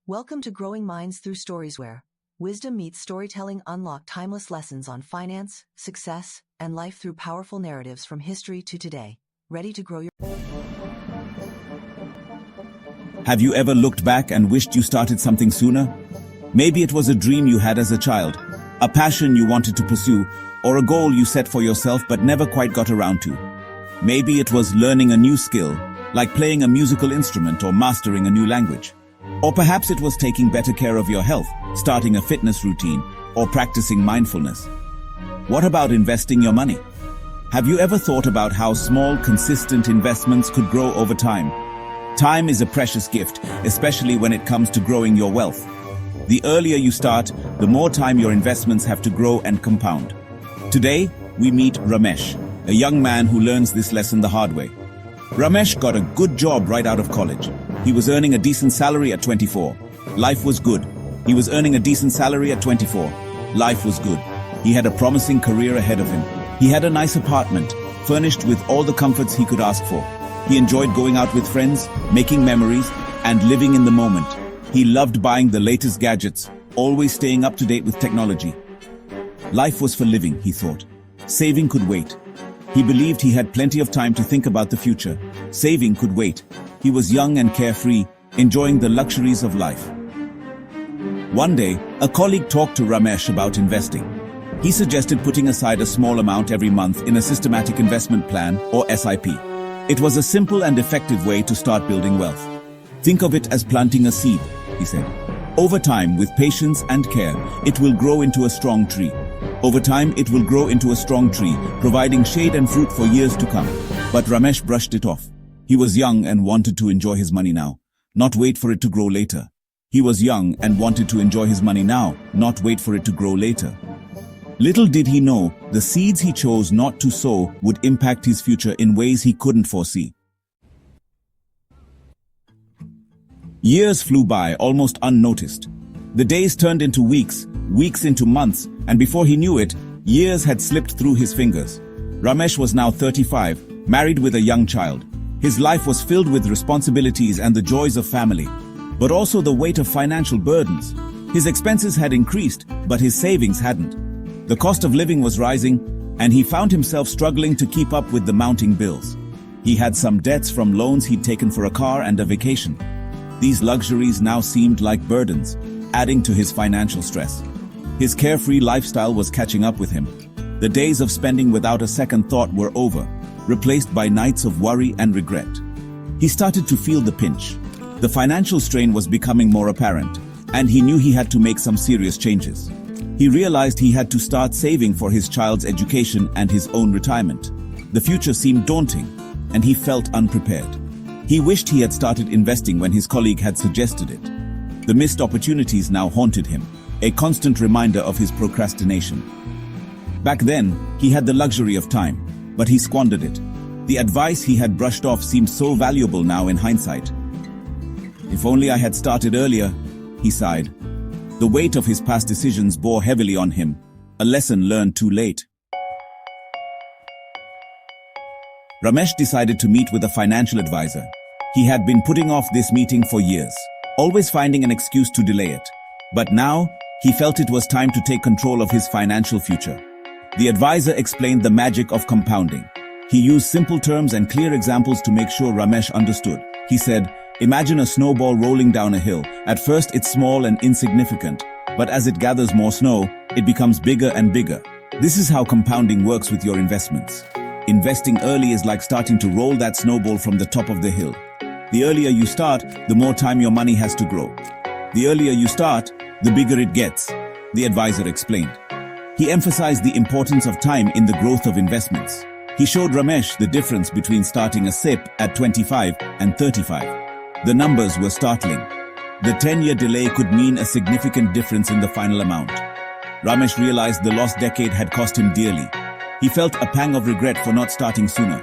Welcome to Growing Minds Through Stories, where wisdom meets storytelling. Unlock timeless lessons on finance, success, and life through powerful narratives from history to today. Ready to grow your... Have you ever looked back and wished you started something sooner? Maybe it was a dream you had as a child, a passion you wanted to pursue, or a goal you set for yourself but never quite got around to. Maybe it was learning a new skill, like playing a musical instrument or mastering a new language. Or perhaps it was taking better care of your health, starting a fitness routine, or practicing mindfulness. What about investing your money? Have you ever thought about how small, consistent investments could grow over time? Time is a precious gift, especially when it comes to growing your wealth. The earlier you start, the more time your investments have to grow and compound. Today, we meet Ramesh, a young man who learns this lesson the hard way. Ramesh got a good job right out of college. He was earning a decent salary at 24. Life was good. He was earning a decent salary at 24. Life was good. He had a promising career ahead of him. He had a nice apartment, furnished with all the comforts he could ask for. He enjoyed going out with friends, making memories, and living in the moment. He loved buying the latest gadgets, always staying up to date with technology. Life was for living, he thought. Saving could wait. He believed he had plenty of time to think about the future. Saving could wait. He was young and carefree, enjoying the luxuries of life. One day, a colleague talked to Ramesh about investing. He suggested putting aside a small amount every month in a systematic investment plan, or SIP. It was a simple and effective way to start building wealth. Think of it as planting a seed, he said. Over time, with patience and care, it will grow into a strong tree. Over time, it will grow into a strong tree, providing shade and fruit for years to come. But Ramesh brushed it off. He was young and wanted to enjoy his money now, not wait for it to grow later. He was young and wanted to enjoy his money now, not wait for it to grow later. Little did he know, the seeds he chose not to sow would impact his future in ways he couldn't foresee. Years flew by, almost unnoticed. The days turned into weeks, weeks into months, and before he knew it, years had slipped through his fingers. Ramesh was now 35, married with a young child. His life was filled with responsibilities and the joys of family, but also the weight of financial burdens. His expenses had increased, but his savings hadn't. The cost of living was rising, and he found himself struggling to keep up with the mounting bills. He had some debts from loans he'd taken for a car and a vacation. These luxuries now seemed like burdens, adding to his financial stress. His carefree lifestyle was catching up with him. The days of spending without a second thought were over, replaced by nights of worry and regret. He started to feel the pinch. The financial strain was becoming more apparent, and he knew he had to make some serious changes. He realized he had to start saving for his child's education and his own retirement. The future seemed daunting, and he felt unprepared. He wished he had started investing when his colleague had suggested it. The missed opportunities now haunted him, a constant reminder of his procrastination. Back then, he had the luxury of time, but he squandered it. The advice he had brushed off seemed so valuable now in hindsight. If only I had started earlier, he sighed. The weight of his past decisions bore heavily on him, a lesson learned too late. Ramesh decided to meet with a financial advisor. He had been putting off this meeting for years, always finding an excuse to delay it. But now, he felt it was time to take control of his financial future. The advisor explained the magic of compounding. He used simple terms and clear examples to make sure Ramesh understood. He said, "Imagine a snowball rolling down a hill. At first it's small and insignificant, but as it gathers more snow, it becomes bigger and bigger. This is how compounding works with your investments. Investing early is like starting to roll that snowball from the top of the hill. The earlier you start, the more time your money has to grow. The earlier you start, the bigger it gets," the advisor explained. He emphasized the importance of time in the growth of investments. He showed Ramesh the difference between starting a SIP at 25 and 35. The numbers were startling. The 10-year delay could mean a significant difference in the final amount. Ramesh realized the lost decade had cost him dearly. He felt a pang of regret for not starting sooner.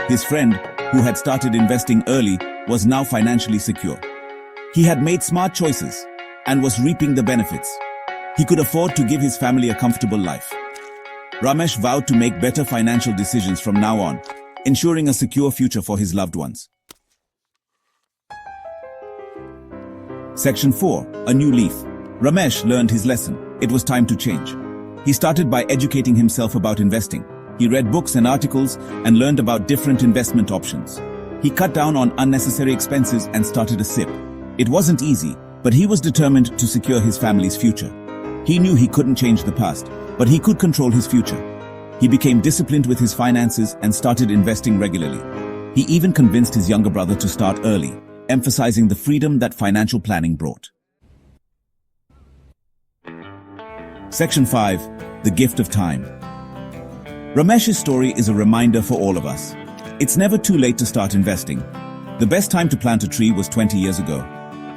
His friend, who had started investing early, was now financially secure. He had made smart choices and was reaping the benefits. He could afford to give his family a comfortable life. Ramesh vowed to make better financial decisions from now on, ensuring a secure future for his loved ones. Section 4. A new leaf. Ramesh learned his lesson. It was time to change. He started by educating himself about investing. He read books and articles and learned about different investment options. He cut down on unnecessary expenses and started a SIP. It wasn't easy, but he was determined to secure his family's future. He knew he couldn't change the past, but he could control his future. He became disciplined with his finances and started investing regularly. He even convinced his younger brother to start early, emphasizing the freedom that financial planning brought. Section 5. The Gift of Time. Ramesh's story is a reminder for all of us. It's never too late to start investing. The best time to plant a tree was 20 years ago.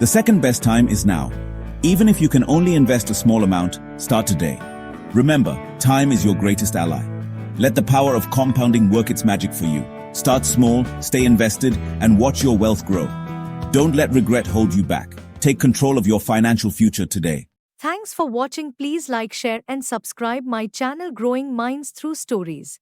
The second best time is now. Even if you can only invest a small amount, start today. Remember, time is your greatest ally. Let the power of compounding work its magic for you. Start small, stay invested, and watch your wealth grow. Don't let regret hold you back. Take control of your financial future today. Thanks for watching. Please like, share and subscribe my channel Growing Minds Through Stories.